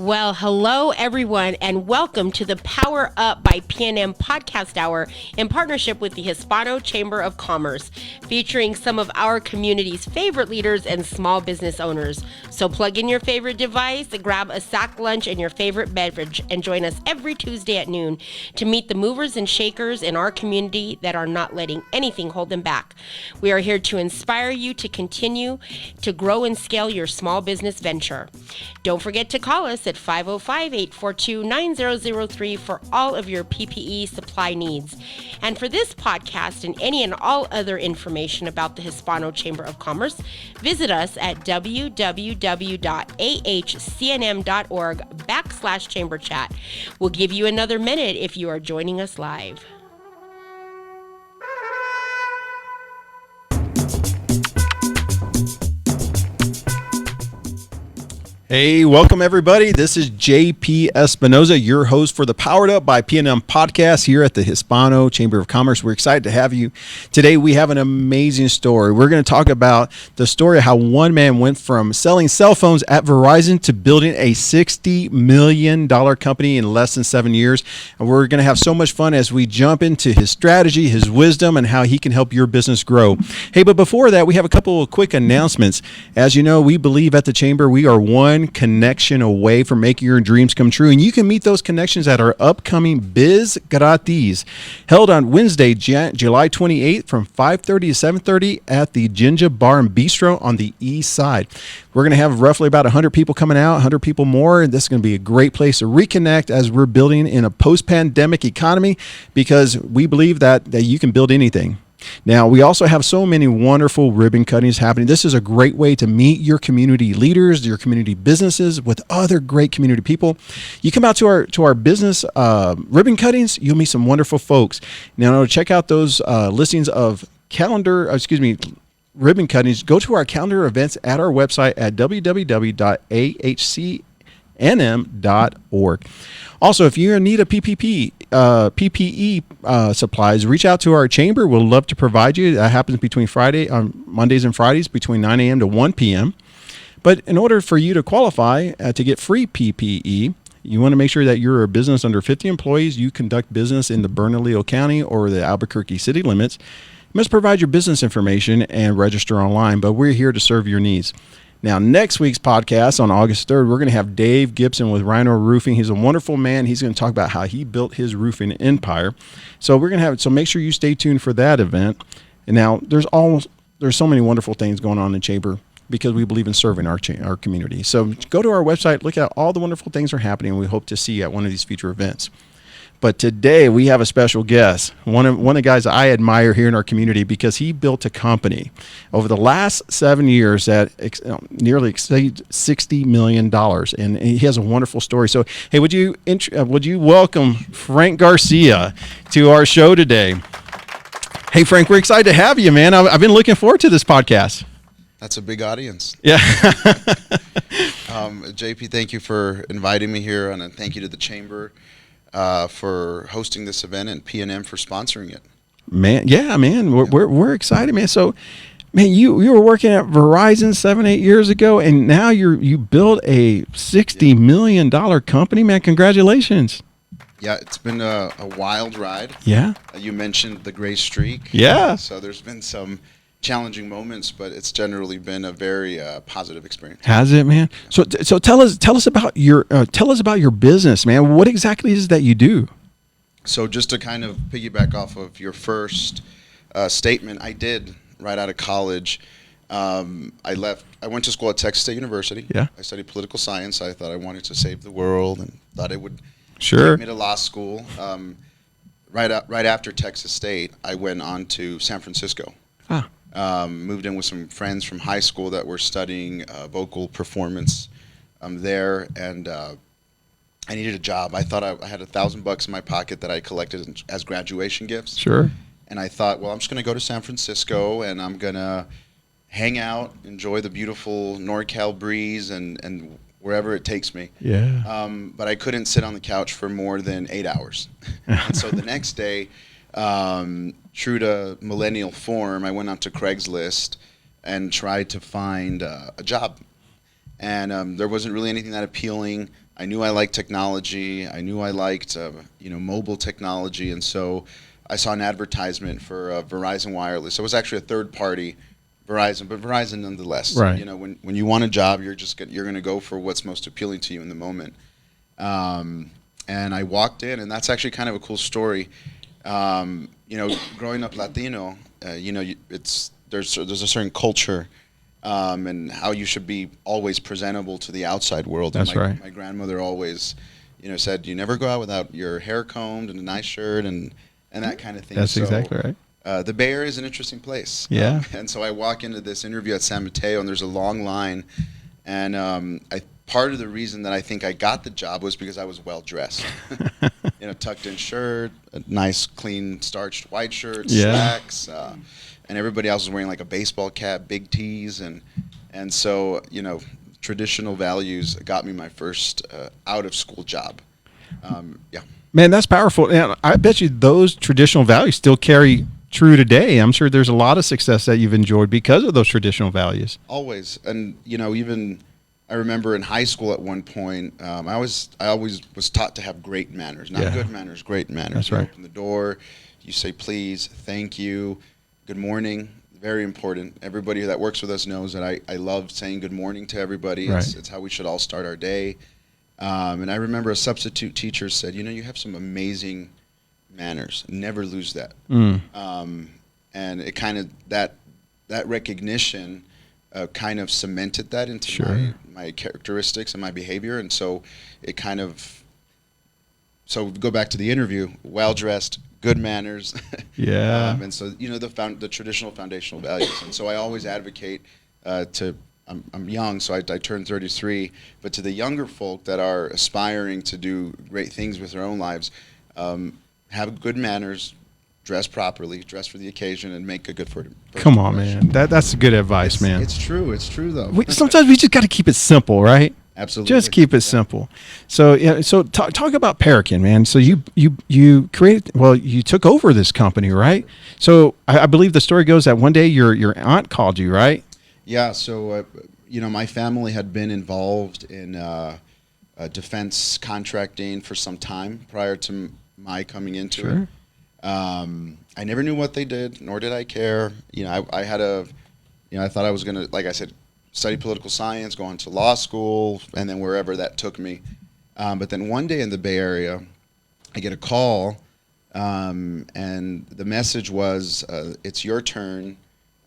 Well, hello everyone, and welcome to the Power Up by PNM podcast hour in partnership with the Hispano Chamber of Commerce, featuring some of our community's favorite leaders and small business owners. So plug in your favorite device, grab a sack lunch and your favorite beverage, and join us every Tuesday at noon to meet the movers and shakers in our community that are not letting anything hold them back. We are here to inspire you to continue to grow and scale your small business venture. Don't forget to call us at 505-842-9003 for all of your PPE supply needs. And for this podcast and any and all other information about the Hispano Chamber of Commerce, visit us at www.ahcnm.org/chamber chat. We'll give you another minute if you are joining us live. Hey, welcome everybody. This is JP Espinoza, your host for the Powered Up by PNM podcast here at the Hispano Chamber of Commerce. We're excited to have you. Today we have an amazing story. We're going to talk about the story of how one man went from selling cell phones at Verizon to building a $60 million company in less than 7 years. And we're going to have so much fun as we jump into his strategy, his wisdom, and how he can help your business grow. Hey, but before that, we have a couple of quick announcements. As you know, we believe at the Chamber we are one connection away from making your dreams come true, and you can meet those connections at our upcoming Biz Gratis, held on Wednesday, July 28th from 5:30 to 7:30 at the Jinja Bar and Bistro on the east side. We're going to have roughly about 100 people coming out, 100 people more, and this is going to be a great place to reconnect as we're building in a post-pandemic economy, because we believe that you can build anything. Now, we also have so many wonderful ribbon cuttings happening. This is a great way to meet your community leaders, your community businesses with other great community people. You come out to our business ribbon cuttings, you'll meet some wonderful folks. Now, to check out those listings of ribbon cuttings, go to our calendar events at our website at www.ahcnm.org. Also, if you're in need of PPE supplies, reach out to our chamber. We'll love to provide you. That happens between Mondays and Fridays between 9 a.m. to 1 p.m. But in order for you to qualify to get free PPE, you want to make sure that you're a business under 50 employees, you conduct business in the Bernalillo County or the Albuquerque city limits. You must provide your business information and register online, but we're here to serve your needs. Now, next week's podcast on August 3rd, we're going to have Dave Gibson with Rhino Roofing. He's a wonderful man. He's going to talk about how he built his roofing empire. So make sure you stay tuned for that event. And now there's so many wonderful things going on in the chamber because we believe in serving our community. So go to our website, look at all the wonderful things that are happening, and we hope to see you at one of these future events. But today we have a special guest, one of the guys I admire here in our community, because he built a company over the last 7 years that nearly exceeds $60 million, and he has a wonderful story. So, hey, would you welcome Frank Garcia to our show today? Hey, Frank, we're excited to have you, man. I've been looking forward to this podcast. That's a big audience. Yeah. JP, thank you for inviting me here, and thank you to the Chamber for hosting this event and PNM for sponsoring it. Man, yeah, man, we're excited, man. So, man, you were working at Verizon 7-8 years ago, and now you built a $60 million company, man. Congratulations. Yeah, it's been a wild ride. Yeah. You mentioned the gray streak. Yeah. So there's been some challenging moments, but it's generally been a very positive experience. Has it, man? So tell us about your business, man. What exactly is it that you do? So just to kind of piggyback off of your first statement, I did right out of college. I went to school at Texas State University. Yeah. I studied political science. I thought I wanted to save the world and thought it would take me to law school. Right after Texas State, I went on to San Francisco. Ah. Moved in with some friends from high school that were studying vocal performance there, and I needed a job. I thought I had $1,000 in my pocket that I collected as graduation gifts. Sure. And I thought, well, I'm just going to go to San Francisco, and I'm going to hang out, enjoy the beautiful NorCal breeze, and wherever it takes me. Yeah. But I couldn't sit on the couch for more than 8 hours. And so the next day, true to millennial form, I went onto Craigslist and tried to find a job. And there wasn't really anything that appealing. I knew I liked technology. I knew I liked, mobile technology. And so I saw an advertisement for Verizon Wireless. So it was actually a third party Verizon, but Verizon nonetheless. Right. When you want a job, you're going to go for what's most appealing to you in the moment. And I walked in, and that's actually kind of a cool story. Growing up Latino, there's a certain culture and how you should be always presentable to the outside world. That's right. My grandmother always, said you never go out without your hair combed and a nice shirt and that kind of thing. That's exactly right. The Bay Area is an interesting place. Yeah. And so I walk into this interview at San Mateo, and there's a long line, and part of the reason that I think I got the job was because I was well dressed. Tucked in shirt, a nice clean starched white shirt, slacks, and everybody else was wearing like a baseball cap, big tees, and so traditional values got me my first out of school job. Man, that's powerful. And I bet you those traditional values still carry true today. I'm sure there's a lot of success that you've enjoyed because of those traditional values. Always, and even. I remember in high school at one point, I always was taught to have great manners, not good manners, great manners. That's right. You open the door, you say please, thank you, good morning, very important. Everybody that works with us knows that I love saying good morning to everybody. Right. It's how we should all start our day. And I remember a substitute teacher said, you have some amazing manners. Never lose that. And it kind of that recognition kind of cemented that into my characteristics and my behavior, and so it kind of go back to the interview, well dressed, good manners, and so the traditional foundational values, and so I always advocate I'm young, so I turned 33, but to the younger folk that are aspiring to do great things with their own lives, have good manners, dress properly, dress for the occasion, and make a good first Come on, impression. man. That's good advice, man. It's true. It's true, though. Sometimes we just got to keep it simple, right? Absolutely. Just keep it simple. So, talk about Parakin, man. So you created, you took over this company, right? So I believe the story goes that one day your aunt called you, right? Yeah. So, my family had been involved in defense contracting for some time prior to my coming into it. I never knew what they did, nor did I care. I had I thought I was going to, like I said, study political science, go on to law school, and then wherever that took me. But then one day in the Bay Area, I get a call, and the message was, it's your turn.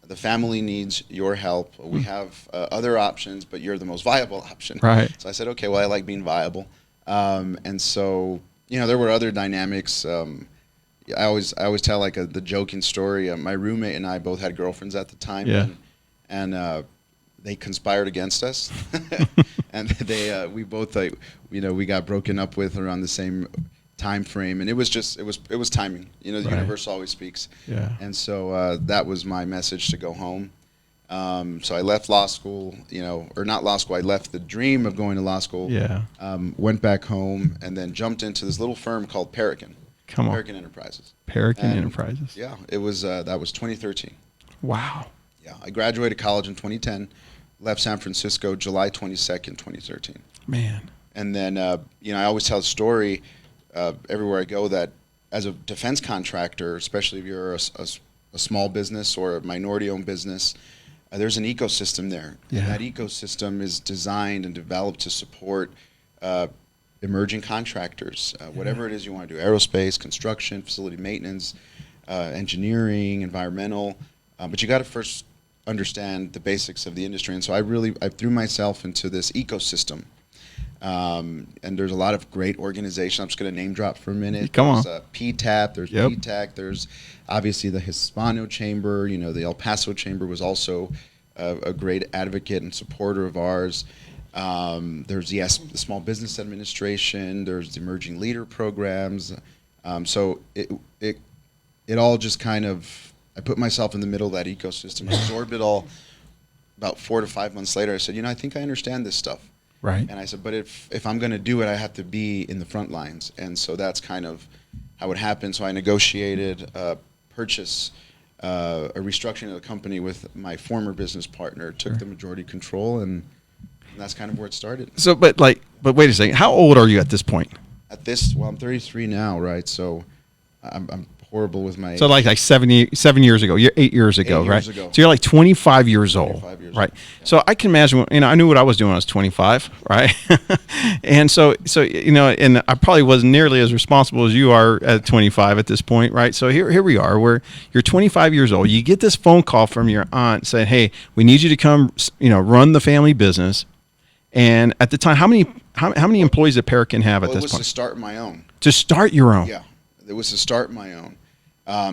The family needs your help. We have other options, but you're the most viable option. Right. So I said, okay, well, I like being viable. And so, there were other dynamics. I always tell the joking story. My roommate and I both had girlfriends at the time, and they conspired against us, and we both we got broken up with around the same time frame, and it was timing. The universe always speaks. Yeah. And so that was my message to go home. So I left law school, or not law school. I left the dream of going to law school. Yeah. Went back home and then jumped into this little firm called Parakin. Come on. Parakin Enterprises. Parakin Enterprises. Yeah, it was that was 2013. Wow. Yeah, I graduated college in 2010, left San Francisco July 22nd, 2013. Man. And then I always tell the story everywhere I go that as a defense contractor, especially if you're a small business or a minority-owned business, there's an ecosystem there. Yeah. And that ecosystem is designed and developed to support emerging contractors, whatever it is you want to do, aerospace, construction, facility maintenance, engineering, environmental, but you got to first understand the basics of the industry. And so I threw myself into this ecosystem, and there's a lot of great organizations. I'm just going to name drop for a minute. Come on. There's PTAP, there's PTAC, there's obviously the Hispano Chamber, the El Paso Chamber was also a great advocate and supporter of ours. There's the Small Business Administration. There's the Emerging Leader programs. So it all just kind of, I put myself in the middle of that ecosystem, absorbed it all. About 4 to 5 months later, I said, I think I understand this stuff. Right. And I said, but if I'm going to do it, I have to be in the front lines. And so that's kind of how it happened. So I negotiated a purchase, a restructuring of the company with my former business partner, took the majority control, and And that's kind of where it started. So, but wait a second. How old are you at this point? Well, I'm 33 now, right? So I'm horrible with my So age. like 7 years ago, you're 8 years ago, 8 years right? ago. So you're like 25 years old, 25 years right? old, yeah. So I can imagine, I knew what I was doing when I was 25, right? And so, and I probably wasn't nearly as responsible as you are at 25 at this point, right? So here we are, where you're 25 years old. You get this phone call from your aunt saying, "Hey, we need you to come, run the family business." And at the time, how many employees did Parakin have at Well, it this was point? to start my own. To start your own. Yeah, it was to start my own.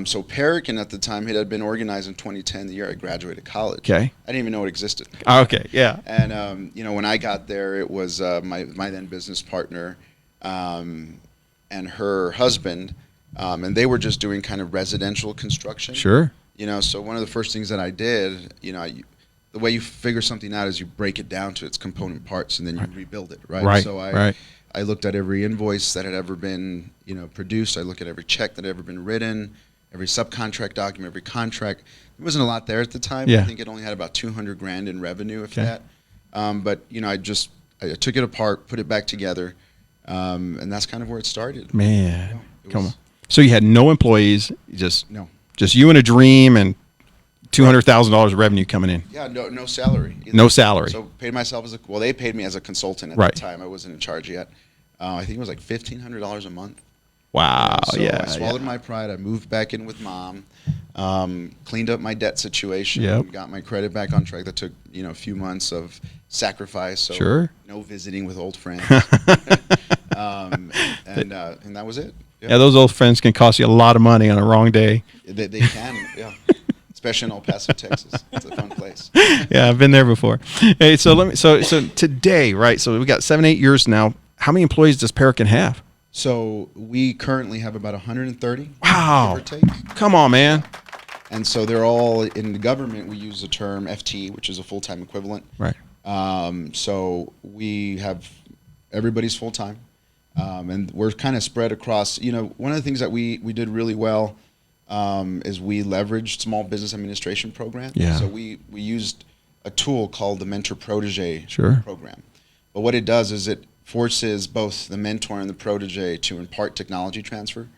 So Parakin at the time, it had been organized in 2010, the year I graduated college. Okay. I didn't even know it existed. Okay. Yeah. And when I got there, it was my then business partner and her husband, and they were just doing kind of residential construction. Sure. So one of the first things that I did, the way you figure something out is you break it down to its component parts and then you rebuild it, right? Right. So Right. I looked at every invoice that had ever been, produced. I looked at every check that had ever been written, every subcontract document, every contract. There wasn't a lot there at the time. Yeah. I think it only had about $200,000 in revenue, if Okay. that. But I took it apart, put it back together, and that's kind of where it started. Man, It come on. was- So you had no employees, No. just you and a dream, and $200,000 of revenue coming in. Yeah, no salary. either. No salary. So paid myself they paid me as a consultant at Right. the time. I wasn't in charge yet. I think it was like $1,500 a month. Wow. So yeah. I swallowed my pride. I moved back in with mom, cleaned up my debt situation, Yep. got my credit back on track. That took a few months of sacrifice. So Sure. no visiting with old friends, and that was it. Yeah, those old friends can cost you a lot of money on a wrong day. They can, yeah. Especially in El Paso, Texas. It's a fun place. Yeah, I've been there before. Hey, so today, right? So we got 7-8 years now. How many employees does Parakin have? So we currently have about 130. Wow. Give or take. Come on, man. And so they're all in the government. We use the term FT, which is a full-time equivalent. Right. So we have everybody's full-time, and we're kind of spread across. One of the things that we did really well is we leveraged small business administration program. Yeah. So we used a tool called the Mentor Protege Sure. program. But what it does is it forces both the mentor and the protege to impart technology transfer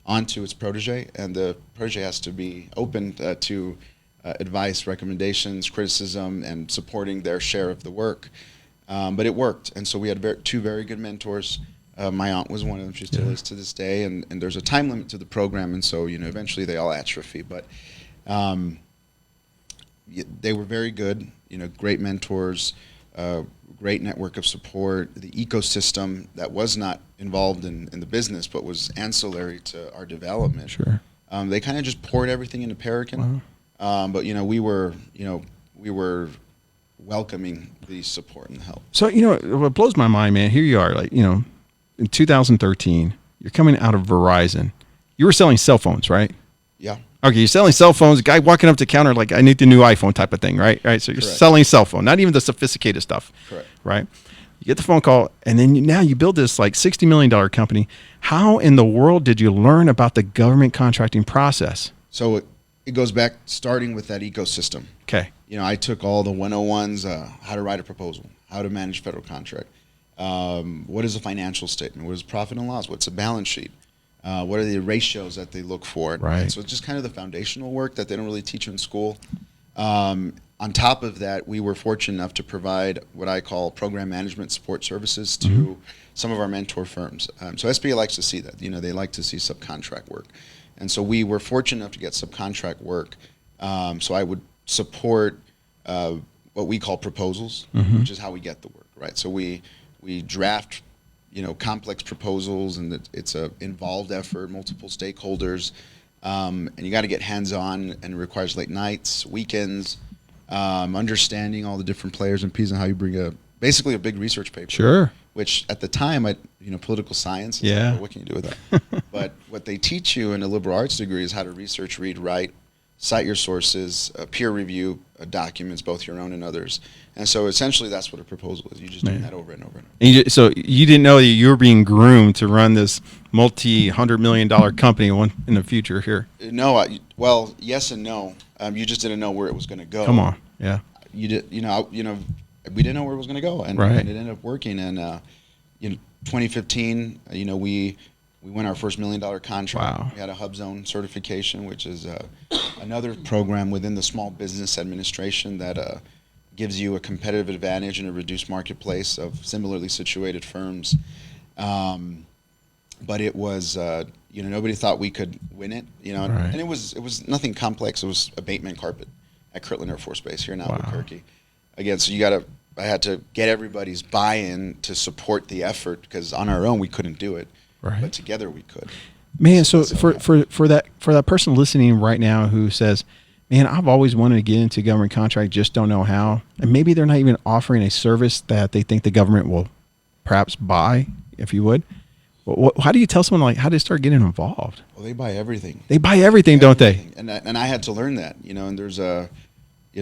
onto its protege, and the protege has to be open to advice, recommendations, criticism, and supporting their share of the work. But it worked, and so we had two very good mentors. My aunt was one of them. She still is to this day, and there's a time limit to the program, and so eventually they all atrophy. But they were very good. Great mentors. Great network of support, the ecosystem that was not involved in the business but was ancillary to our development. Sure. They kind of just poured everything into Parakin. But we were welcoming the support and the help. So what blows my mind, man. Here you are, like in 2013, you're coming out of Verizon. You were selling cell phones, right? Yeah. Okay, you're selling cell phones. A guy walking up to the counter like, I need the new iPhone type of thing, right? Right. So you're Correct. selling cell phone, not even the sophisticated stuff. Correct. Right. You get the phone call, and then now you build this like $60 million company. How in the world did you learn about the government contracting process? So it goes back starting with that ecosystem. Okay. I took all the 101s, how to write a proposal, how to manage federal contract, what is a financial statement, what is profit and loss, what's a balance sheet, what are the ratios that they look for. Right. So it's just kind of the foundational work that they don't really teach you in school. On top of that, we were fortunate enough to provide what I call program management support services to some of our mentor firms. So SBA likes to see that. They like to see subcontract work. And so we were fortunate enough to get subcontract work. So I would support what we call proposals, which is how we get the work, right? So we draft complex proposals, and it's a involved effort, multiple stakeholders, and you got to get hands-on, and it requires late nights, weekends, understanding all the different players and pieces, and how you bring basically a big research paper. Sure. Which at the time, political science. Yeah. What can you do with that? But what they teach you in a liberal arts degree is how to research, read, write, cite your sources, peer review documents, both your own and others. And so essentially that's what a proposal is. You're just doing that over and over and over. And so you didn't know that you were being groomed to run this multi-$100 million company in the future here. No, well, yes and no. You just didn't know where it was going to go. Come on. Yeah. You did, we didn't know where it was going to go, and it ended up working. And 2015, we won our first $1 million contract. Wow. We had a Hub Zone certification, which is another program within the Small Business Administration that gives you a competitive advantage in a reduced marketplace of similarly situated firms. But it was, nobody thought we could win it, and it was nothing complex. It was abatement carpet at Kirtland Air Force Base here in Albuquerque. Again, so I had to get everybody's buy-in to support the effort, because on our own we couldn't do it, but together we could. Man, so for that person listening right now who says, man, I've always wanted to get into government contract, just don't know how, and maybe they're not even offering a service that they think the government will perhaps buy, if you would. How do you tell someone, like, how do they start getting involved? Well, they buy everything. They buy everything, don't they? And I had to learn that, and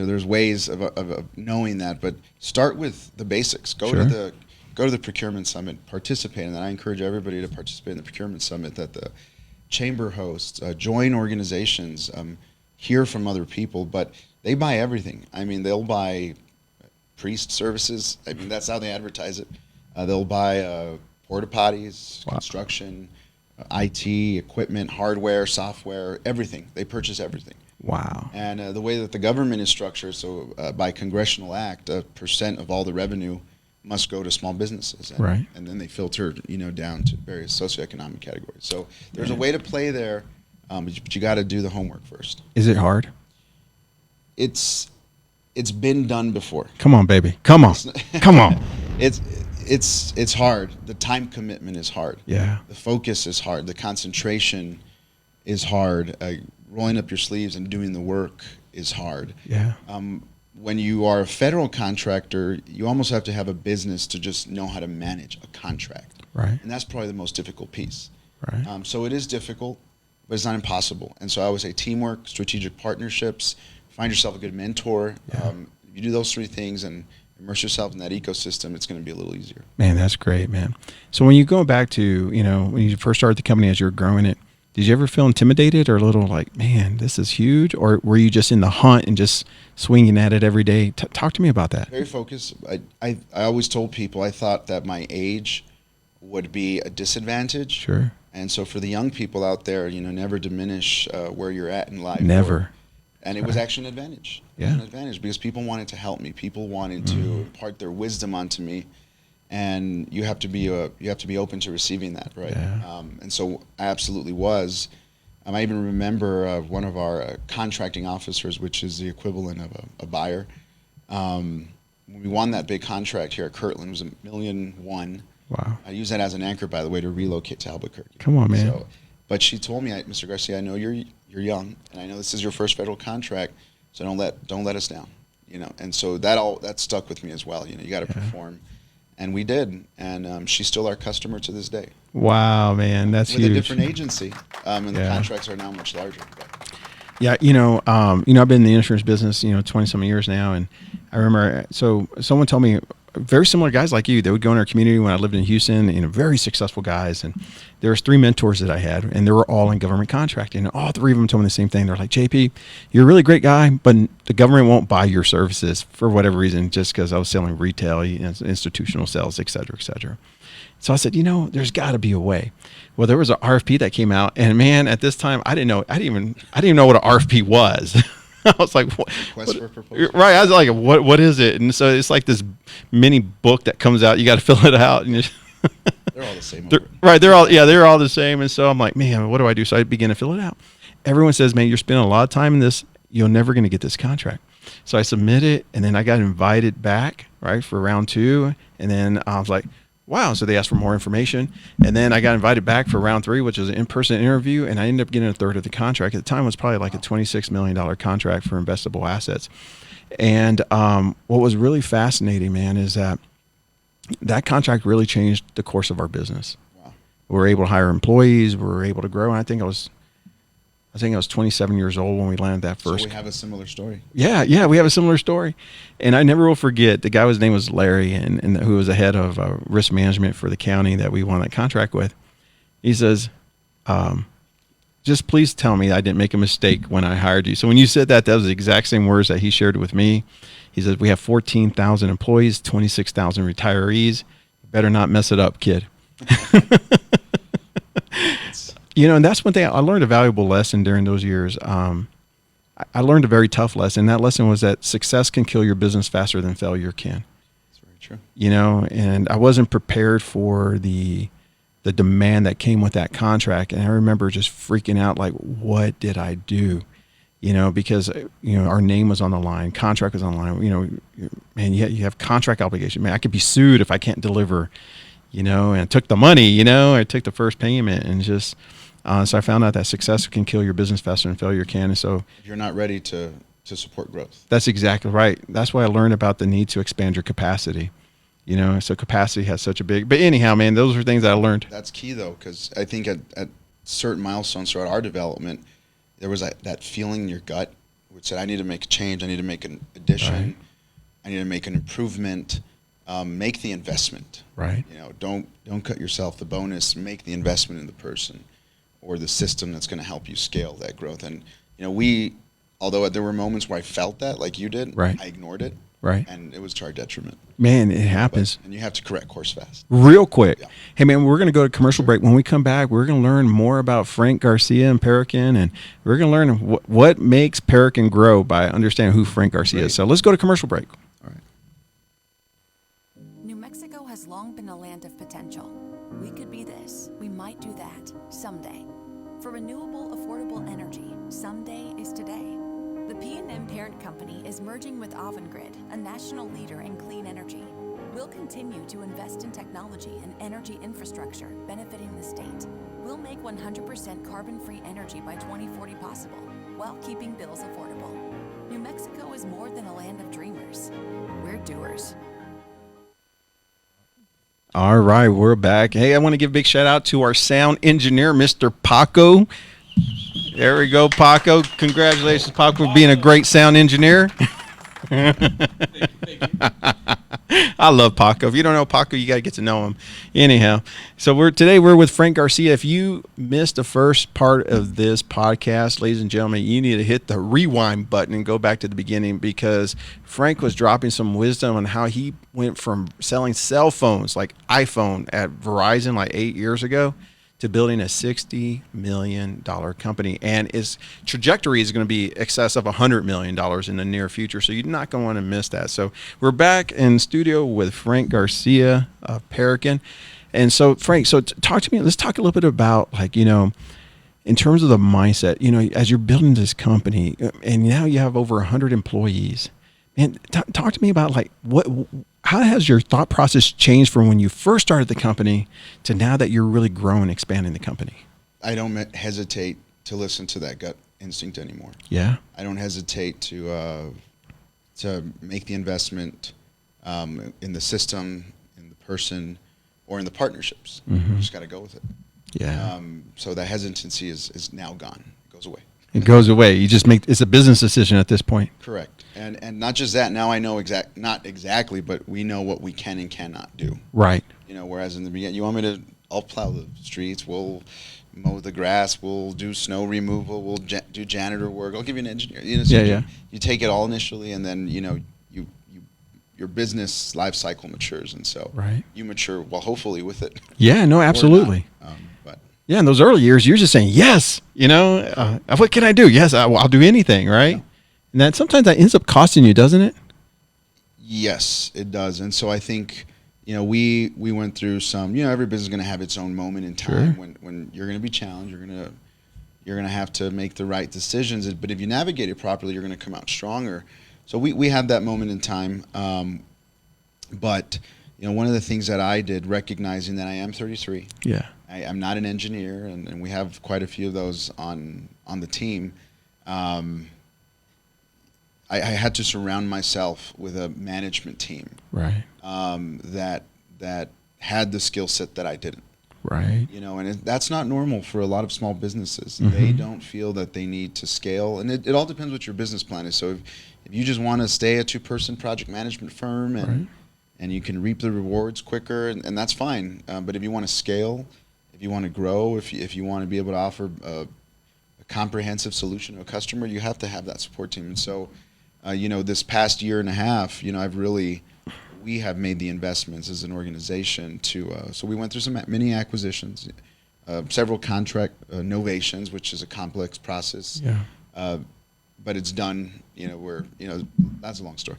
there's ways of knowing that, but start with the basics. Go to the procurement summit, participate in that. I encourage everybody to participate in the procurement summit that the chamber hosts. Join organizations, hear from other people, but they buy everything. I mean, they'll buy priest services. I mean, that's how they advertise it. They'll buy porta potties, construction, IT, equipment, hardware, software, everything. They purchase everything. Wow. And the way that the government is structured, so by congressional act, 1% of all the revenue must go to small businesses. And then they filter, down to various socioeconomic categories. So there's a way to play there, but you got to do the homework first. Is it hard? It's been done before. Come on, baby. Come on. Come on. It's hard. The time commitment is hard. Yeah. The focus is hard. The concentration is hard. Rolling up your sleeves and doing the work is hard. Yeah. When you are a federal contractor, you almost have to have a business to just know how to manage a contract. Right. And that's probably the most difficult piece. Right. So it is difficult, but it's not impossible. And so I would say teamwork, strategic partnerships, find yourself a good mentor. Yeah. You do those three things and immerse yourself in that ecosystem, it's going to be a little easier. Man, that's great, man. So when you go back to, when you first started the company as you were growing it, did you ever feel intimidated or a little like, man, this is huge? Or were you just in the hunt and just swinging at it every day? Talk to me about that. Very focused. I always told people I thought that my age would be a disadvantage. Sure. And so for the young people out there, never diminish where you're at in life. Never. And it was actually an advantage. Yeah. It was an advantage because people wanted to help me. People wanted to impart their wisdom onto me, and you have to be open to receiving that, right? Yeah. And so I absolutely was. I even remember one of our contracting officers, which is the equivalent of a buyer. When we won that big contract here at Kirtland, it was $1.1 million. Wow. I use that as an anchor, by the way, to relocate to Albuquerque. Come on, man. But she told me, Mr. Garcia, I know you're young, and I know this is your first federal contract, so don't let us down, And so that stuck with me as well. You got to perform, and we did, and she's still our customer to this day. Wow, man, that's with huge. a different agency, and the contracts are now much larger. But. Yeah, I've been in the insurance business, 20-some years now, and I remember. So someone told me, very similar guys like you, they would go in our community when I lived in Houston, very successful guys. And there was 3 mentors that I had, and they were all in government contracting. And all 3 of them told me the same thing. They're like, JP, you're a really great guy, but the government won't buy your services for whatever reason, just because I was selling retail, institutional sales, et cetera, et cetera. So I said, there's got to be a way. Well, there was an RFP that came out, and man, at this time, I didn't even know what an RFP was. I was like, what? Request for proposal. Right. I was like, what is it? And so it's like this mini book that comes out. You got to fill it out. And they're all the same. They're all the same. And so I'm like, man, what do I do? So I begin to fill it out. Everyone says, man, you're spending a lot of time in this. You're never going to get this contract. So I submit it, and then I got invited back, right, for round 2. And then I was like, wow. So they asked for more information. And then I got invited back for round 3, which was an in-person interview. And I ended up getting a third of the contract. At the time, it was probably like a $26 million contract for investable assets. And what was really fascinating, man, is that contract really changed the course of our business. Wow. We were able to hire employees. We were able to grow. And I think I was 27 years old when we landed that first. So we have a similar story. Yeah, we have a similar story. And I never will forget, the guy, his name was Larry, and who was the head of risk management for the county that we won that contract with. He says, just please tell me I didn't make a mistake when I hired you. So when you said that, that was the exact same words that he shared with me. He said, we have 14,000 employees, 26,000 retirees. You better not mess it up, kid. You know, and that's one thing I learned a valuable lesson during those years. I learned a very tough lesson. That lesson was that success can kill your business faster than failure can. That's very true. You know, and I wasn't prepared for the demand that came with that contract. And I remember just freaking out, like, what did I do? You know, because, you know, our name was on the line, contract was on the line, you know, man, you have contract obligation. Man, I could be sued if I can't deliver, you know, and I took the money, you know, I took the first payment and just, so I found out that success can kill your business faster than failure can. And so If you're not ready to support growth. that's exactly right. That's why I learned about the need to expand your capacity, you know, so capacity has such a big, but anyhow, man, those are things that I learned. That's key though, because I think at certain milestones throughout our development, there was that feeling in your gut which said, I need to make a change, I need to make an addition, Right. I need to make an improvement, make the investment. Right. You know, don't cut yourself the bonus, make the investment in the person or the system that's going to help you scale that growth. And, you know, although there were moments where I felt that, like you did, Right. I ignored it. Right. And it was to our detriment. Man, it happens. And you have to correct course fast. Real quick. Yeah. Hey, man, we're going to go to commercial break. When we come back, we're going to learn more about Frank Garcia and Perican, and we're going to learn what makes Perican grow by understanding who Frank Garcia is. So let's go to commercial break. All right. New Mexico has long been a land of potential. We could be this. We might do that someday. For renewable, affordable energy, someday is today. The PNM parent company is merging with Avangrid, a national leader in clean energy. We'll continue to invest in technology and energy infrastructure benefiting the state. We'll make 100% carbon-free energy by 2040 possible, while keeping bills affordable. New Mexico is more than a land of dreamers. We're doers. All right, we're back. Hey, I want to give a big shout out to our sound engineer, Mr. Paco. There we go, Paco. Congratulations, Paco, for being a great sound engineer. Thank you. I love Paco. If you don't know Paco, you got to get to know him. Anyhow, so today we're with Frank Garcia. If you missed the first part of this podcast, ladies and gentlemen, you need to hit the rewind button and go back to the beginning, because Frank was dropping some wisdom on how he went from selling cell phones like iPhone at Verizon like 8 years ago to building a $60 million company. And his trajectory is going to be excess of $100 million in the near future. So you're not going to want to miss that. So we're back in studio with Frank Garcia of Perican. And so Frank, talk to me, let's talk a little bit about, like, you know, in terms of the mindset, you know, as you're building this company and now you have over 100 employees, and talk to me about, like, how has your thought process changed from when you first started the company to now that you're really growing, expanding the company? I don't hesitate to listen to that gut instinct anymore. Yeah. I don't hesitate to make the investment in the system, in the person, or in the partnerships. Mm-hmm. You just got to go with it. Yeah. So that hesitancy is now gone. It goes away. It goes away. You just it's a business decision at this point. Correct. And not just that. Now I know not exactly, but we know what we can and cannot do. Right. You know, whereas in the beginning, you want me to? I'll plow the streets. We'll mow the grass. We'll do snow removal. We'll do janitor work. I'll give you an engineer. You know, so Yeah. You take it all initially, and then your business life cycle matures, and so Right. you mature well, hopefully with it. Yeah. No. Or Absolutely. not. But Yeah. In those early years, you're just saying yes. You know, what can I do? Yes, I'll do anything. Right. Yeah. And that sometimes that ends up costing you, doesn't it? yes, it does. And so I think, you know, we went through some. You know, every business is going to have its own moment in time when you're going to be challenged. You're going to have to make the right decisions. But if you navigate it properly, you're going to come out stronger. So we had that moment in time. But you know, one of the things that I did, recognizing that I am 33. Yeah. I'm not an engineer, and we have quite a few of those on the team. I had to surround myself with a management team Right. that had the skill set that I didn't. Right. You know, and that's not normal for a lot of small businesses. Mm-hmm. They don't feel that they need to scale, and it all depends what your business plan is. So if you just want to stay a 2-person project management firm and you can reap the rewards quicker, and that's fine. But if you want to scale, if you want to grow, if you want to be able to offer comprehensive solution to a customer, you have to have that support team. And so, this past year and a half, we have made the investments as an organization so we went through some mini acquisitions, several contract novations, which is a complex process. Yeah. But it's done, that's a long story.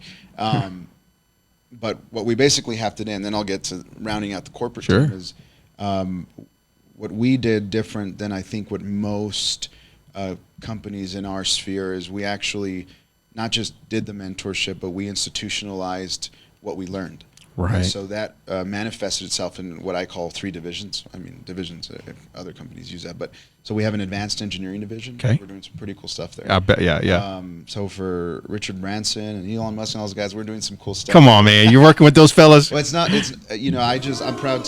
But what we basically have to do, and then I'll get to rounding out the corporate Sure. team, is what we did different than I think what most companies in our sphere is we actually not just did the mentorship, but we institutionalized what we learned. Right. And so that manifested itself in what I call 3 divisions. I mean, divisions, other companies use that. But so we have an advanced engineering division. Okay. We're doing some pretty cool stuff there. I bet. Yeah. So for Richard Branson and Elon Musk and all those guys, we're doing some cool stuff. Come on, man. You're working with those fellas. Well, I'm proud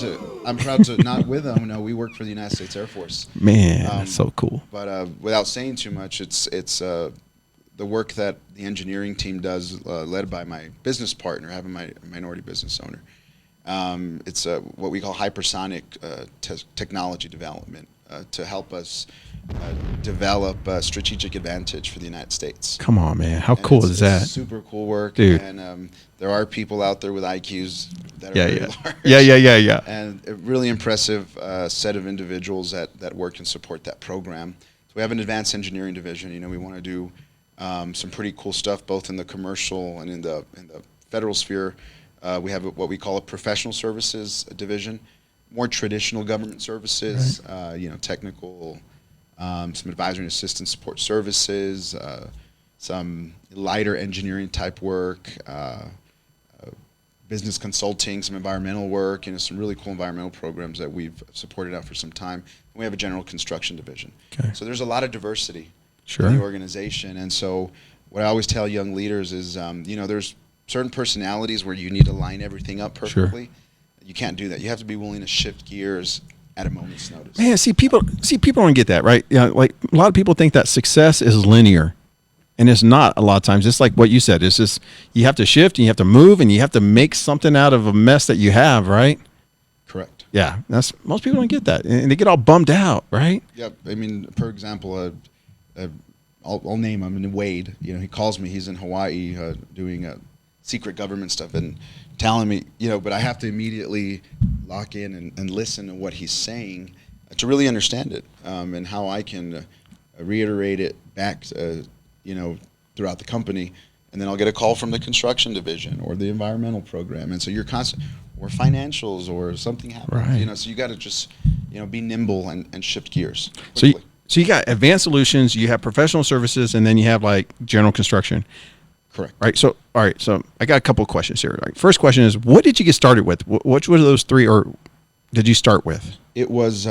to not with them. No, we work for the United States Air Force. Man, that's so cool. But without saying too much, it's the work that the engineering team does, led by my business partner, having my minority business owner. It's what we call hypersonic technology development to help us develop a strategic advantage for the United States. Come on, man. How And cool is that? It's super cool work, Dude. And there are people out there with IQs that are Yeah, very yeah. large. Yeah. And a really impressive set of individuals that work and support that program. So we have an advanced engineering division. We want to do some pretty cool stuff both in the commercial and in the federal sphere. We have what we call a professional services division, more traditional government services, technical, some advisory and assistance support services, some lighter engineering type work, business consulting, some environmental work, some really cool environmental programs that we've supported out for some time. And we have a general construction division. Okay. So there's a lot of diversity Sure. in the organization. And so what I always tell young leaders is, there's certain personalities where you need to line everything up perfectly. Sure. You can't do that. You have to be willing to shift gears at a moment's notice. Man, people don't get that, right? Like a lot of people think that success is linear. And it's not a lot of times. It's like what you said. It's just you have to shift and you have to move and you have to make something out of a mess that you have, right? Correct. Yeah. Most people don't get that. And they get all bummed out, right? Yep. I mean, for example, I'll name him, Wade. He calls me. He's in Hawaii doing secret government stuff and telling me, but I have to immediately lock in and listen to what he's saying to really understand it and how I can reiterate it back, throughout the company. And then I'll get a call from the construction division or the environmental program. And so you're constant, or financials or something happens, Right. so you got to just, be nimble and shift gears So quickly. So you got advanced solutions, you have professional services, and then you have like general construction. Correct. Right. So, all right. So I got a couple of questions here. Right. First question is, what did you get started with? Which one of those 3 or did you start with? It was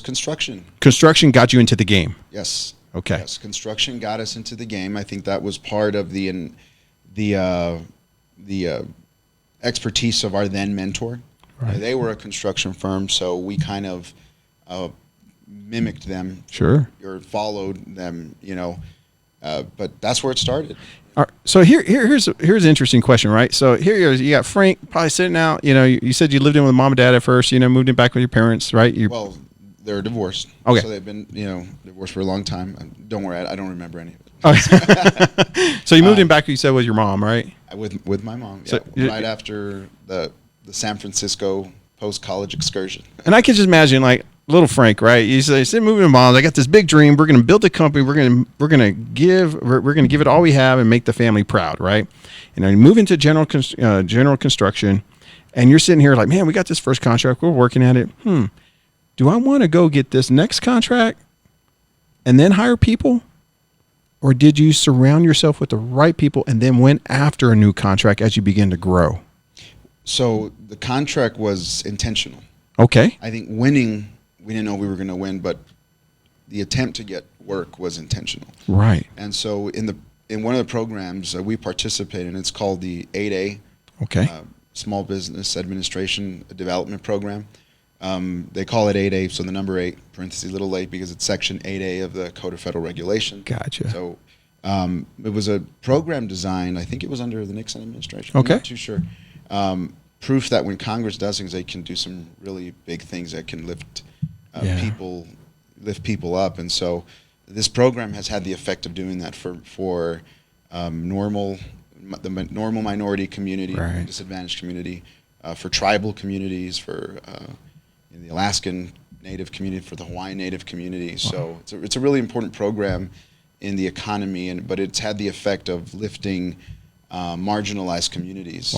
construction. Construction got you into the game. Yes. Okay. Yes, construction got us into the game. I think that was part of the expertise of our then mentor. Right. They were a construction firm, so we kind of mimicked them. Sure. Or followed them, but that's where it started. All right, so here's an interesting question, right? So you got Frank probably sitting out. You said you lived in with mom and dad at first. Moved in back with your parents, right? Well, they're divorced. Okay. So they've been, divorced for a long time. Don't worry, I don't remember any of it. Okay. So you moved in back, you said, with your mom, right? With my mom. So yeah, right after the San Francisco post-college excursion. And I can just imagine, like, little Frank, right? He said, moving to mom. I got this big dream. We're going to build a company. We're going to give it all we have and make the family proud, right? And I move into general construction, and you're sitting here like, man, we got this first contract. We're working at it. Do I want to go get this next contract and then hire people? Or did you surround yourself with the right people and then went after a new contract as you begin to grow? So the contract was intentional. Okay. I think winning, we didn't know we were going to win, but the attempt to get work was intentional. Right. And so in one of the programs we participate in, it's called the 8A, Okay. Small Business Administration Development Program. They call it 8A, so the number 8, parentheses, little a, because it's Section 8A of the Code of Federal Regulation. Gotcha. So it was a program designed, I think it was under the Nixon administration. Okay. I'm not too sure. Proof that when Congress does things, they can do some really big things that can lift people up. And so this program has had the effect of doing that for normal minority community, Right. disadvantaged community, for tribal communities, for the Alaskan Native community, for the Hawaiian Native community. So it's a really important program in the economy, but it's had the effect of lifting marginalized communities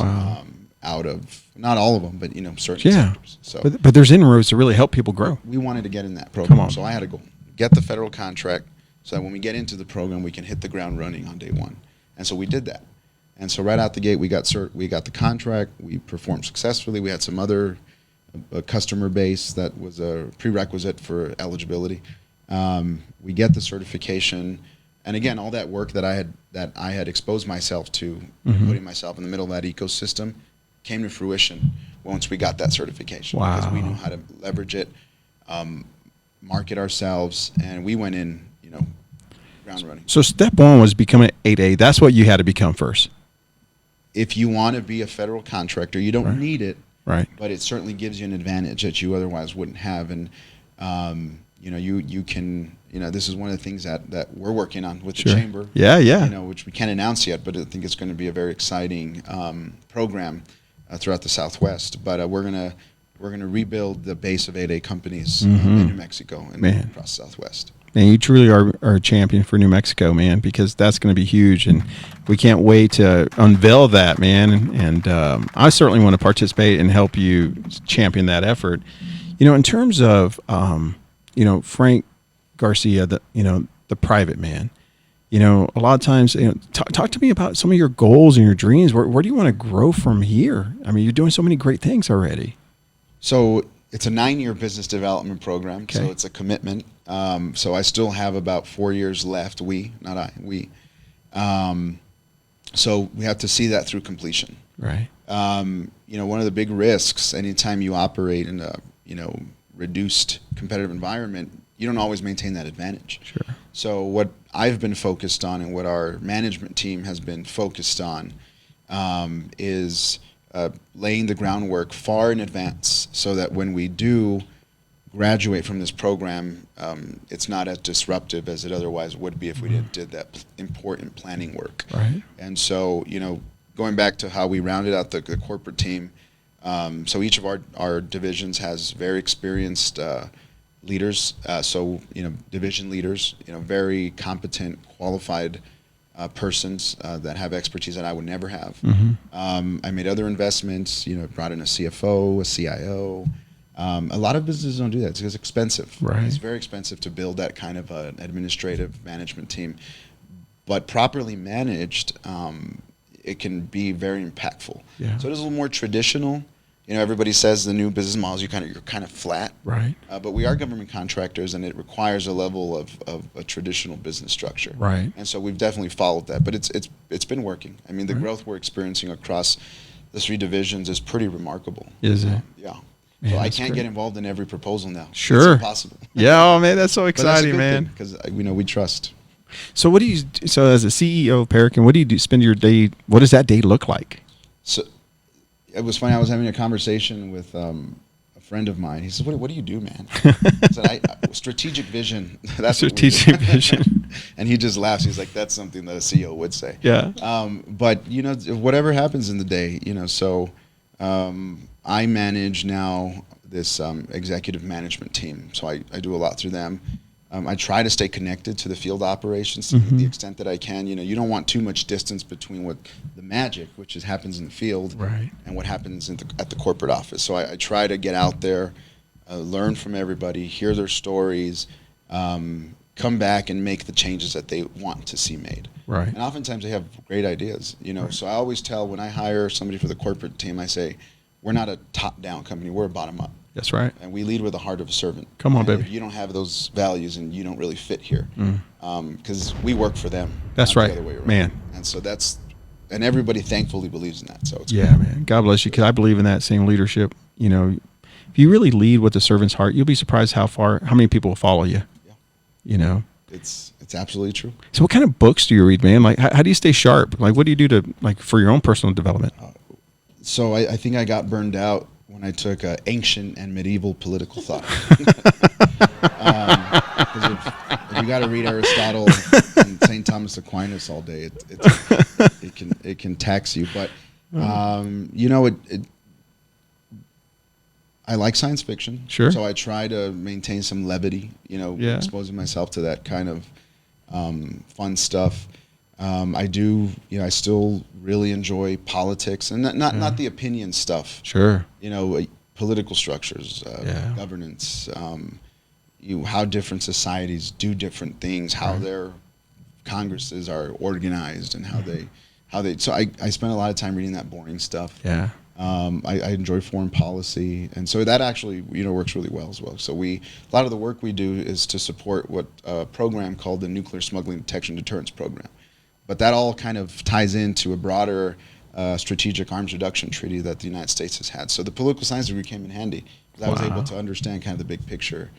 out of, not all of them, but certain sectors. So but there's inroads to really help people grow. we wanted to get in that program. Come on. So I had to go get the federal contract so that when we get into the program, we can hit the ground running on day one. And so we did that. And so right out the gate, we got the contract. We performed successfully. We had some other customer base that was a prerequisite for eligibility. We get the certification, and again, all that work that I had exposed myself to, putting myself in the middle of that ecosystem, came to fruition once we got that certification. Wow. Because we knew how to leverage it, market ourselves, and we went in, ground running. So step one was becoming an 8A. That's what you had to become first. If you want to be a federal contractor, you don't need it, Right. but it certainly gives you an advantage that you otherwise wouldn't have. And you can, this is one of the things that we're working on with the chamber. Yeah. Which we can't announce yet, but I think it's going to be a very exciting program throughout the Southwest. But we're gonna rebuild the base of 8A companies in New Mexico and across the Southwest. Man, you truly are a champion for New Mexico, man, because that's going to be huge, and we can't wait to unveil that, man. And I certainly want to participate and help you champion that effort. In terms of, Frank Garcia, the private man. A lot of times, talk to me about some of your goals and your dreams. Where do you want to grow from here? I mean, you're doing so many great things already. So it's a 9-year business development program, Okay. so it's a commitment. So I still have about 4 years left. We. So we have to see that through completion. Right. One of the big risks anytime you operate in a reduced competitive environment, you don't always maintain that advantage. Sure. So what I've been focused on and what our management team has been focused on is laying the groundwork far in advance so that when we do graduate from this program, it's not as disruptive as it otherwise would be if we did that important planning work. Right. And so, going back to how we rounded out the corporate team, so each of our divisions has very experienced leaders, division leaders, very competent, qualified persons that have expertise that I would never have. I made other investments, brought in a CFO, a CIO. A lot of businesses don't do that. It's expensive. Right. It's very expensive to build that kind of an administrative management team. But properly managed, it can be very impactful. Yeah. So it is a little more traditional. Everybody says the new business models, you're kind of flat. Right. But we are government contractors, and it requires a level of a traditional business structure. Right. And so we've definitely followed that. But it's been working. I mean, the growth we're experiencing across the 3 divisions is pretty remarkable. Is it? Yeah. Man, So I that's can't great. get involved in every proposal now. Sure. It's impossible. Yeah, oh man, that's so But that's a exciting, good man. Because we trust. So what do you? So as a CEO of Parakin, what do you do? Spend your day? What does that day look like? So it was funny. I was having a conversation with a friend of mine. He said, "What do you do, man?" I said, "Strategic vision." That's what we do." Strategic vision. And he just laughs. He's like, "That's something that a CEO would say." Yeah. But whatever happens in the day, so I manage now this executive management team. So I do a lot through them. I try to stay connected to the field operations to the extent that I can. You don't want too much distance between what the magic, which happens in the field, Right. and what happens at the corporate office. So I try to get out there, learn from everybody, hear their stories, come back and make the changes that they want to see made. Right. And oftentimes they have great ideas. So I always tell when I hire somebody for the corporate team, I say, we're not a top-down company, we're a bottom-up. That's right. And we lead with the heart of a servant. Come on, And baby. if you don't have those values, and you don't really fit here, because we work for them. That's not right, the other way around. man. And so and everybody thankfully believes in that. So it's Yeah, man. God bless you, because I believe in that same leadership. If you really lead with the servant's heart, you'll be surprised how many people will follow you. Yeah. It's absolutely true. So what kind of books do you read, man? Like, how do you stay sharp? Like, what do you do to for your own personal development? So I think I got burned out when I took ancient and medieval political thought. 'Cause if you got to read Aristotle and St. Thomas Aquinas all day. It can tax you. But I like science fiction. Sure. So I try to maintain some levity. Exposing myself to that kind of fun stuff. I do. I still really enjoy politics, and not the opinion stuff. Sure. Political structures, governance. How different societies do different things, how their congresses are organized, and how they. So I spend a lot of time reading that boring stuff. Yeah. I enjoy foreign policy, and so that actually works really well as well. So a lot of the work we do is to support what a program called the Nuclear Smuggling Detection Deterrence Program, but that all kind of ties into a broader strategic arms reduction treaty that the United States has had. So the political science degree came in handy because I was able to understand kind of the big picture.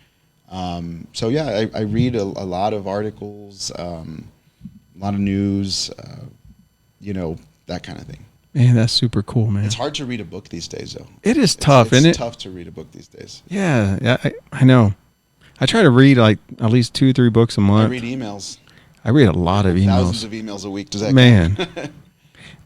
I read a lot of articles, a lot of news, that kind of thing. Man, that's super cool, man. It's hard to read a book these days, though. It is tough, isn't it? It's tough to read a book these days. Yeah, I know. I try to read like at least 2-3 books a month. I read emails. I read a lot of emails. Thousands of emails a week. Does that count?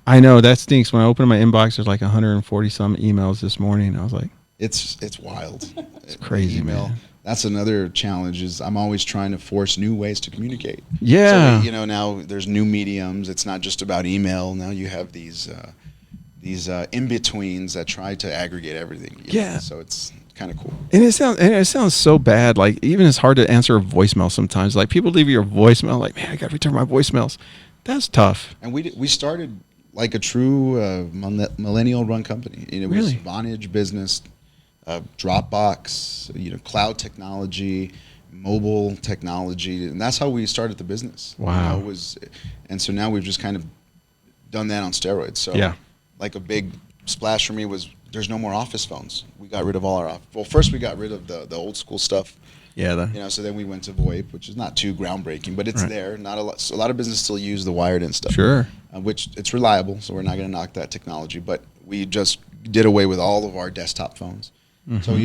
I know, that stinks. When I open my inbox, there's like 140 some emails this morning. I was like, it's wild. It's crazy, man. That's another challenge. Is I'm always trying to force new ways to communicate. Yeah. So now there's new mediums. It's not just about email. Now you have these in-betweens that try to aggregate everything. Yeah. So it's kind of cool. And it sounds so bad. Like, even it's hard to answer a voicemail sometimes. Like, people leave you a voicemail. Like, man, I got to return my voicemails. That's tough. And we started like a true millennial-run company. It was Vonage business, Dropbox, cloud technology, mobile technology, and that's how we started the business. Wow. And so now we've just kind of done that on steroids. So like a big splash for me was there's no more office phones. We got rid of all our first we got rid of the old school stuff. Yeah. So then we went to VoIP, which is not too groundbreaking, but it's there. Not a lot. So a lot of businesses still use the wired in stuff. Sure. Which it's reliable, so we're not going to knock that technology. But we just did away with all of our desktop phones. Mm-hmm. So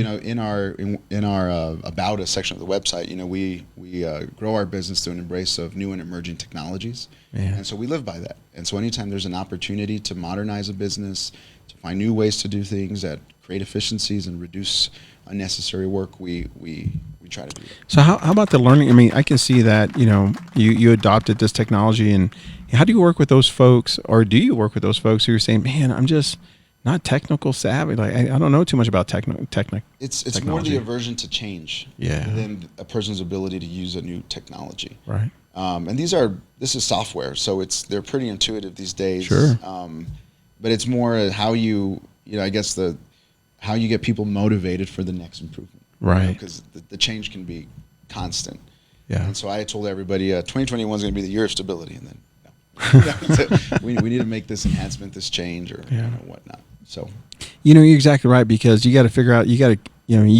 in our about us section of the website, we grow our business through an embrace of new and emerging technologies, and so we live by that. And so anytime there's an opportunity to modernize a business, to find new ways to do things that create efficiencies and reduce unnecessary work, we try to do that. So how about the learning? I mean, I can see that you adopted this technology, and how do you work with those folks, or do you work with those folks who are saying, man, I'm just not technical savvy. Like, I don't know too much about technical. It's more the aversion to change than a person's ability to use a new technology. Right. And this is software, so they're pretty intuitive these days. Sure. But it's more how how you get people motivated for the next improvement. Right. Because the change can be constant. Yeah. And so I told everybody 2021 is going to be the year of stability, and then we need to make this enhancement, this change, or whatnot. So, you're exactly right, because you got to figure out, you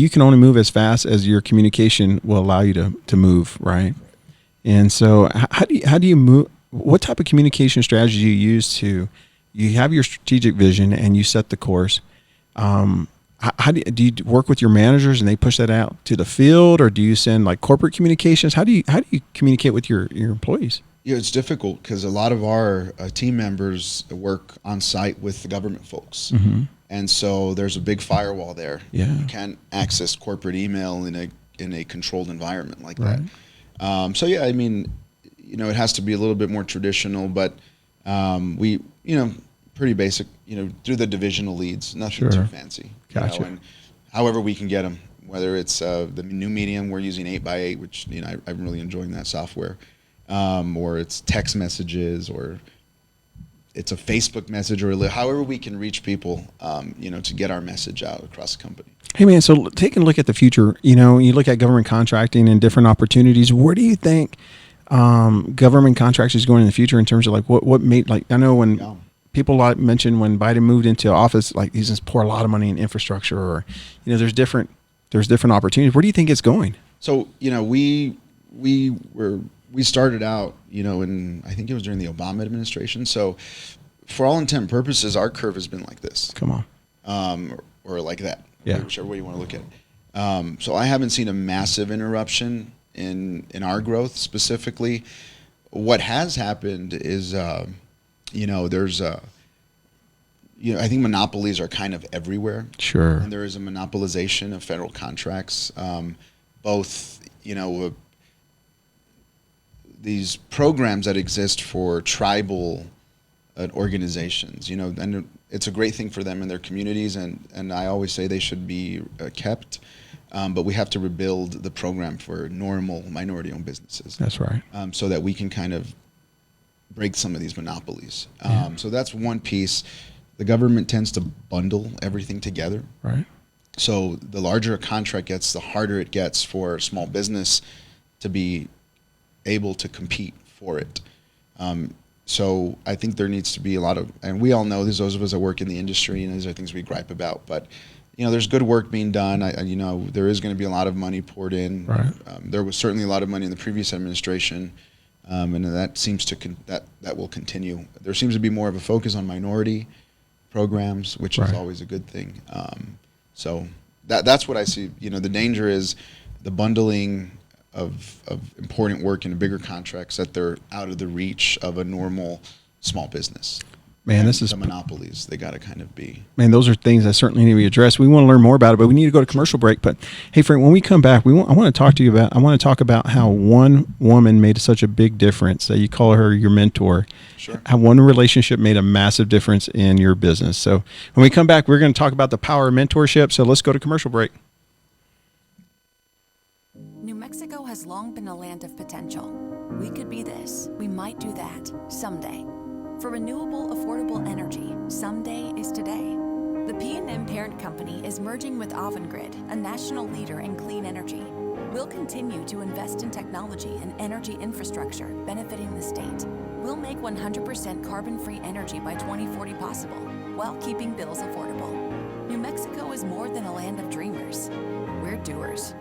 can only move as fast as your communication will allow you to move, right? And so how do you move? What type of communication strategy do you use you have your strategic vision and you set the course? How do you work with your managers and they push that out to the field, or do you send like corporate communications? How do you communicate with your employees? It's difficult because a lot of our team members work on site with the government folks. Mm-hmm. And so there's a big firewall there. Yeah. You can't access corporate email in a controlled environment like that. It has to be a little bit more traditional, but we pretty basic, through the divisional leads, nothing too fancy. Gotcha. And however we can get them, whether it's the new medium, we're using 8x8, which I'm really enjoying that software. Or it's text messages, or it's a Facebook message, or however we can reach people, to get our message out across the company. Hey man, so taking a look at the future, you look at government contracting and different opportunities. Where do you think government contracts is going in the future in terms of like what made, like, I know when people mentioned when Biden moved into office, like he's just pour a lot of money in infrastructure, or there's different opportunities. Where do you think it's going? So we started out, and I think it was during the Obama administration. So for all intent and purposes, our curve has been like this. Come on. Or like that. Yeah. Whichever way you want to look at it. So I haven't seen a massive interruption in our growth specifically. What has happened is, there's I think monopolies are kind of everywhere. Sure. And there is a monopolization of federal contracts, both, these programs that exist for tribal organizations, and it's a great thing for them in their communities, and I always say they should be kept, but we have to rebuild the program for normal minority-owned businesses. That's right. So that we can kind of break some of these monopolies. So that's one piece. The government tends to bundle everything together. Right. So the larger a contract gets, the harder it gets for small business to be able to compete for it. So I think there needs to be a lot of, and we all know, there's those of us that work in the industry, and these are things we gripe about, but there's good work being done. There is going to be a lot of money poured in. Right. There was certainly a lot of money in the previous administration, and that seems to that will continue. There seems to be more of a focus on minority programs, which is always a good thing. So that's what I see. The danger is the bundling of important work into bigger contracts, that they're out of the reach of a normal small business. Man, this is the monopolies. They got to kind of be. Man, those are things that certainly need to be addressed. We want to learn more about it, but we need to go to commercial break. But hey, Frank, when we come back, I want to talk to you about. I want to talk about how one woman made such a big difference. That you call her your mentor. Sure. How one relationship made a massive difference in your business. So when we come back, we're going to talk about the power of mentorship. So let's go to commercial break. New Mexico has long been a land of potential. We could be this. We might do that someday. For renewable, affordable energy, someday is today. The PNM parent company is merging with Avangrid, a national leader in clean energy. We'll continue to invest in technology and energy infrastructure benefiting the state. We'll make 100% carbon-free energy by 2040 possible, while keeping bills affordable. New Mexico is more than a land of dreamers. We're doers.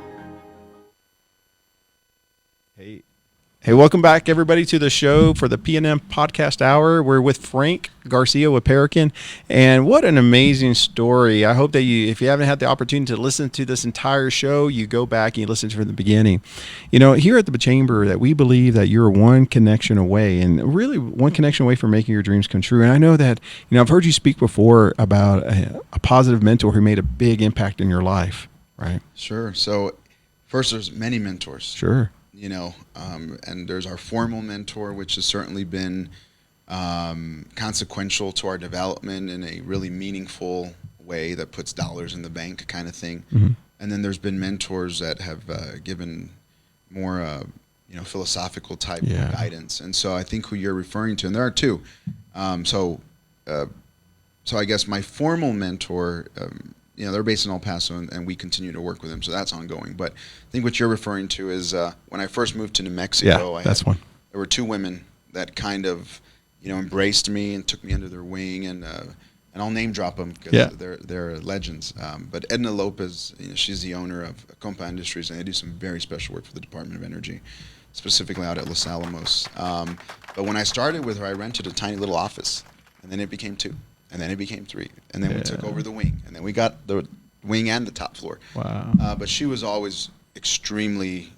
Hey, welcome back, everybody, to the show for the PNM Podcast Hour. We're with Frank Garcia with Parakin, and what an amazing story. I hope that if you haven't had the opportunity to listen to this entire show, you go back and you listen to it from the beginning. Here at the Chamber, that we believe that you're one connection away, and really one connection away from making your dreams come true. And I know that, I've heard you speak before about a positive mentor who made a big impact in your life, right? Sure. So first, there's many mentors. Sure. And there's our formal mentor, which has certainly been consequential to our development in a really meaningful way that puts dollars in the bank kind of thing. Mm-hmm. And then there's been mentors that have given more, philosophical type guidance. And so I think who you're referring to, and there are two. So I guess my formal mentor, they're based in El Paso, and we continue to work with them, so that's ongoing. But I think what you're referring to is when I first moved to New Mexico, there were two women that kind of, embraced me and took me under their wing, and I'll name drop them because they're legends. But Edna Lopez, she's the owner of Compa Industries, and they do some very special work for the Department of Energy, specifically out at Los Alamos. But when I started with her, I rented a tiny little office, and then it became two. And then it became three. And then we took over the wing. And then we got the wing and the top floor. Wow. But she was always extremely,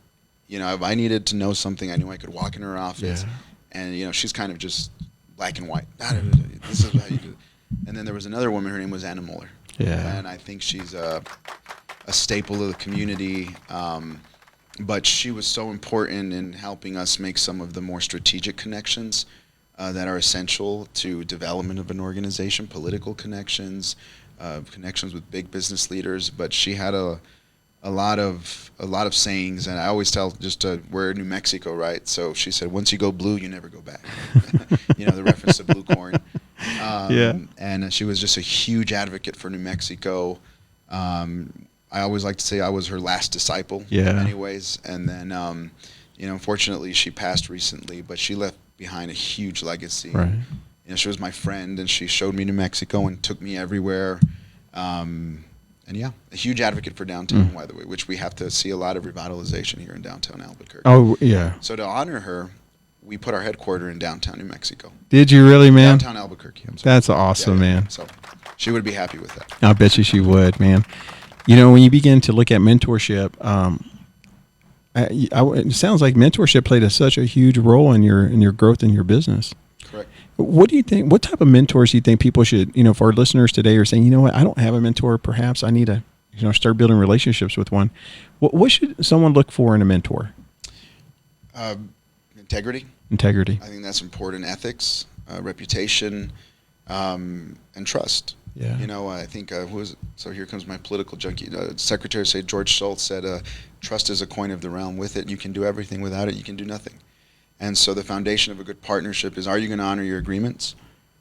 if I needed to know something, I knew I could walk in her office. Yeah. And, she's kind of just black and white. This is how you do it. And then there was another woman, her name was Anna Muller. Yeah. And I think she's a staple of the community. But she was so important in helping us make some of the more strategic connections that are essential to development of an organization, political connections, connections with big business leaders. But she had a lot of sayings, and I always tell we're in New Mexico, right? So she said, once you go blue, you never go back. The reference to blue corn. And she was just a huge advocate for New Mexico. I always like to say I was her last disciple in many ways. And then, unfortunately, she passed recently, but she left behind a huge legacy. Right. She was my friend, and she showed me New Mexico and took me everywhere. And a huge advocate for downtown, by the way, which we have to see a lot of revitalization here in downtown Albuquerque. Oh, yeah. So to honor her, we put our headquarters in downtown New Mexico. Did you really, man? Downtown Albuquerque. I'm sorry. That's awesome, man. So she would be happy with that. I bet you she would, man. When you begin to look at mentorship, it sounds like mentorship played such a huge role in your growth in your business. Correct. What do you think? What type of mentors do you think people should, for our listeners today are saying, you know what, I don't have a mentor. Perhaps I need to, start building relationships with one. What should someone look for in a mentor? Integrity. Integrity. I think that's important. Ethics, reputation, and trust. Yeah. I think so here comes my political junkie. Secretary of State George Shultz said, trust is a coin of the realm. With it, you can do everything. Without it, you can do nothing. And so the foundation of a good partnership is, are you going to honor your agreements?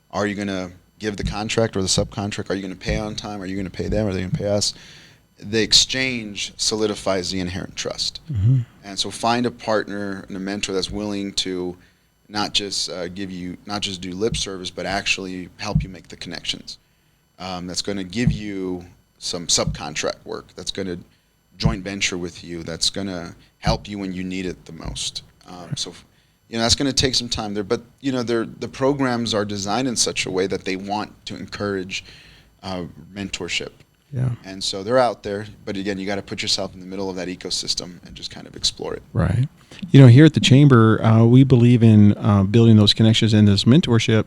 Are you going to give the contract or the subcontract? Are you going to pay on time? Are you going to pay them? Are they going to pay us? The exchange solidifies the inherent trust. Mm-hmm. And so find a partner and a mentor that's willing to not just do lip service, but actually help you make the connections. That's going to give you some subcontract work. That's going to joint venture with you. That's going to help you when you need it the most. So that's going to take some time there. But, the programs are designed in such a way that they want to encourage mentorship. Yeah. And so they're out there. But, again, you got to put yourself in the middle of that ecosystem and just kind of explore it. Right. Here at the Chamber, we believe in building those connections in this mentorship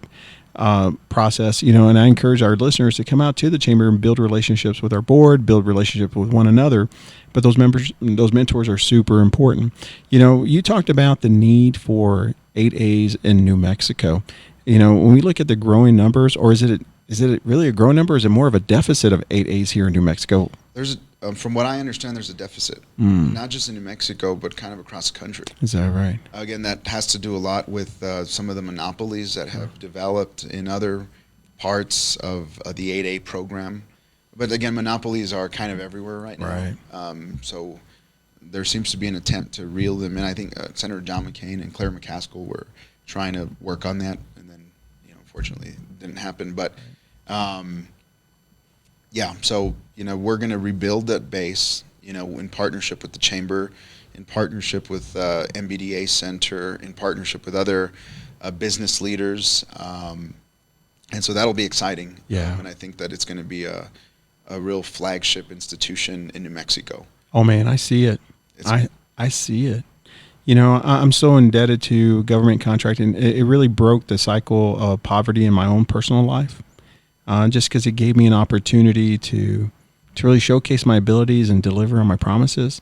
process, and I encourage our listeners to come out to the Chamber and build relationships with our board, build relationships with one another. But those mentors are super important. You talked about the need for 8As in New Mexico. When we look at the growing numbers, or is it really a growing number? Or is it more of a deficit of 8As here in New Mexico? There's, from what I understand, there's a deficit, not just in New Mexico, but kind of across the country. Is that right? Again, that has to do a lot with some of the monopolies that have developed in other parts of the 8A program. But again, monopolies are kind of everywhere right now. Right. So there seems to be an attempt to reel them in. I think Senator John McCain and Claire McCaskill were trying to work on that, and then, unfortunately, it didn't happen. But so we're going to rebuild that base, in partnership with the Chamber, in partnership with MBDA Center, in partnership with other business leaders, and so that'll be exciting. Yeah. And I think that it's going to be a real flagship institution in New Mexico. Oh man, I see it. I see it. I'm so indebted to government contracting. It really broke the cycle of poverty in my own personal life. Just because it gave me an opportunity to really showcase my abilities and deliver on my promises,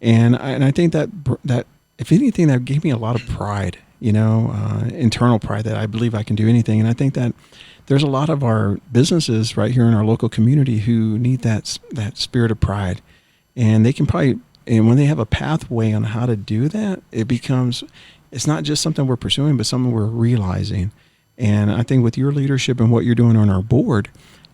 and I think that if anything, that gave me a lot of pride, internal pride that I believe I can do anything. And I think that there's a lot of our businesses right here in our local community who need that spirit of pride, and they can probably, and when they have a pathway on how to do that, it's not just something we're pursuing, but something we're realizing. And I think with your leadership and what you're doing on our board,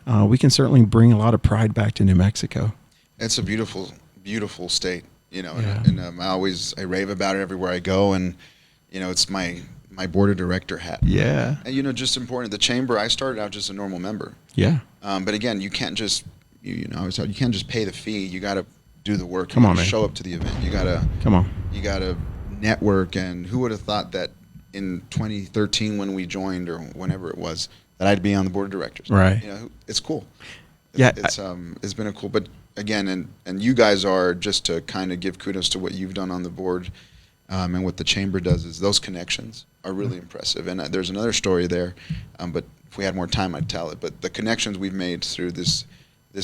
we can certainly bring a lot of pride back to New Mexico. It's a beautiful, beautiful state, Yeah. and I rave about it everywhere I go, and it's my board of director hat. Yeah. And just important. The Chamber, I started out just a normal member. Yeah. But again, you can't just you can't just pay the fee. You got to do the work. Come on, man. Show up to the event. You got to You got to network. And who would have thought that in 2013 when we joined, or whenever it was, that I'd be on the board of directors. Right. It's cool. Yeah. It's been a cool, but again, and you guys are, just to kind of give kudos to what you've done on the board, and what the Chamber does, is those connections are really impressive. And there's another story there, but if we had more time, I'd tell it. But the connections we've made through this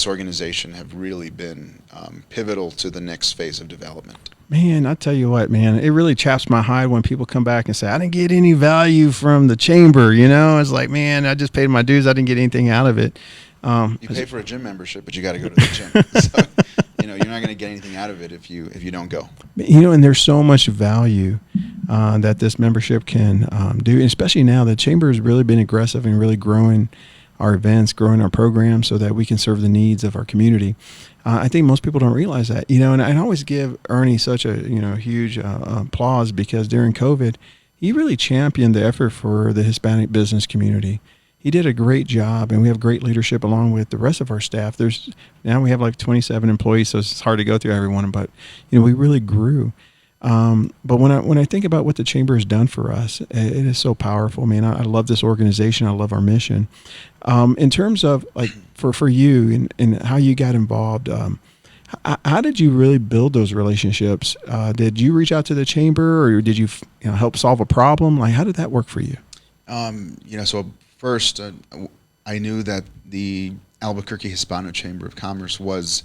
organization have really been pivotal to the next phase of development. Man, I tell you what, man, it really chaps my hide when people come back and say, I didn't get any value from the Chamber. It's like, man, I just paid my dues. I didn't get anything out of it. You pay for a gym membership, but you got to go to the gym. So, you're not going to get anything out of it if you don't go. And there's so much value that this membership can do, especially now the Chamber has really been aggressive and really growing our events, growing our programs so that we can serve the needs of our community. I think most people don't realize that, and I always give Ernie such a, huge applause, because during COVID, he really championed the effort for the Hispanic business community. He did a great job, and we have great leadership along with the rest of our staff. Now we have like 27 employees, so it's hard to go through everyone, but, we really grew. But when I think about what the Chamber has done for us, it is so powerful, man. I love this organization. I love our mission. In terms of like for you and how you got involved, How did you really build those relationships? Did you reach out to the chamber, or did you, help solve a problem? Like, how did that work for you? So first, I knew that the Albuquerque Hispano Chamber of Commerce was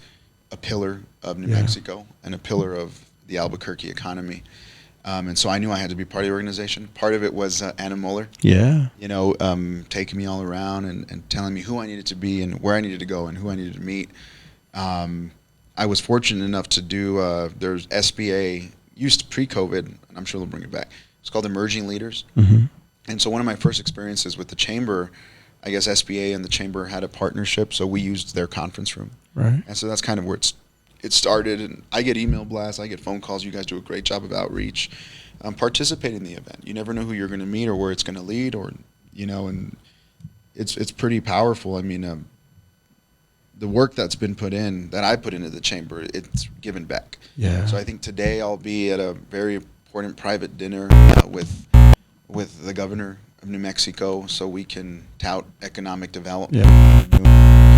a pillar of New Mexico and a pillar of the Albuquerque economy. And so I knew I had to be part of the organization. Part of it was Anna Muller, Yeah. taking me all around and telling me who I needed to be and where I needed to go and who I needed to meet. I was fortunate enough to do, there's SBA, used pre-COVID, and I'm sure they'll bring it back. It's called Emerging Leaders. Mm-hmm. And so one of my first experiences with the chamber, I guess SBA and the chamber had a partnership, so we used their conference room. Right. And so that's kind of where it started. And I get email blasts, I get phone calls. You guys do a great job of outreach. Participate in the event. You never know who you're going to meet or where it's going to lead, and it's pretty powerful. I mean, the work that's been put in, that I put into the chamber, it's given back. Yeah. So I think today I'll be at a very important private dinner with the governor of New Mexico, so we can tout economic development. Yeah.